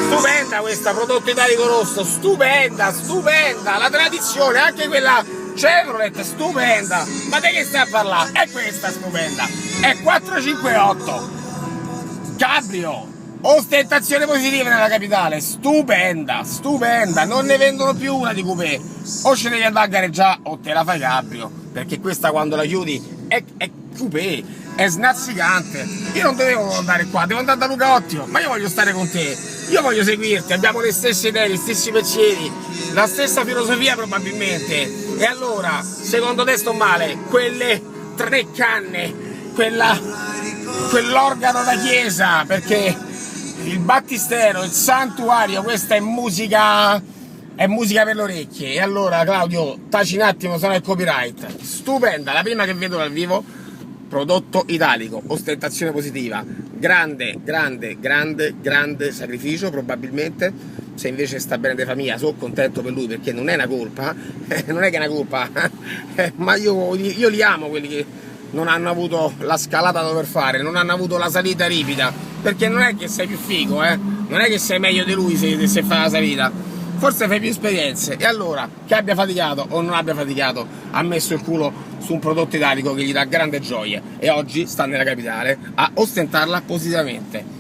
Stupenda questa, prodotto italico rosso, stupenda, stupenda, la tradizione, anche quella Chevrolet, stupenda, ma di che stai a parlare? È questa stupenda, è 458, cabrio, ostentazione positiva nella capitale, stupenda, stupenda, non ne vendono più una di coupé, o ce devi andare a gareggiare o te la fai cabrio, perché questa quando la chiudi è coupé, è snazzicante. Io non dovevo andare qua, devo andare da Luca Ottimo, ma io voglio stare con te, io voglio seguirti, abbiamo le stesse idee, gli stessi pensieri, la stessa filosofia probabilmente. E allora, secondo te sto male? Quelle 3 canne, quell'organo da chiesa, perché il battistero, il santuario, questa è musica per le orecchie. E allora Claudio, taci un attimo, sono il copyright. Stupenda, la prima che vedo dal vivo, prodotto italico, ostentazione positiva, grande sacrificio probabilmente. Se invece sta bene di famiglia, sono contento per lui, perché non è una colpa, non è che è una colpa, ma io li amo quelli che non hanno avuto la scalata da dover fare, non hanno avuto la salita ripida, perché non è che sei più figo, non è che sei meglio di lui se fai la salita, forse fai più esperienze. E allora, che abbia faticato o non abbia faticato, ha messo il culo su un prodotto italico che gli dà grande gioia, e oggi sta nella capitale a ostentarla positivamente.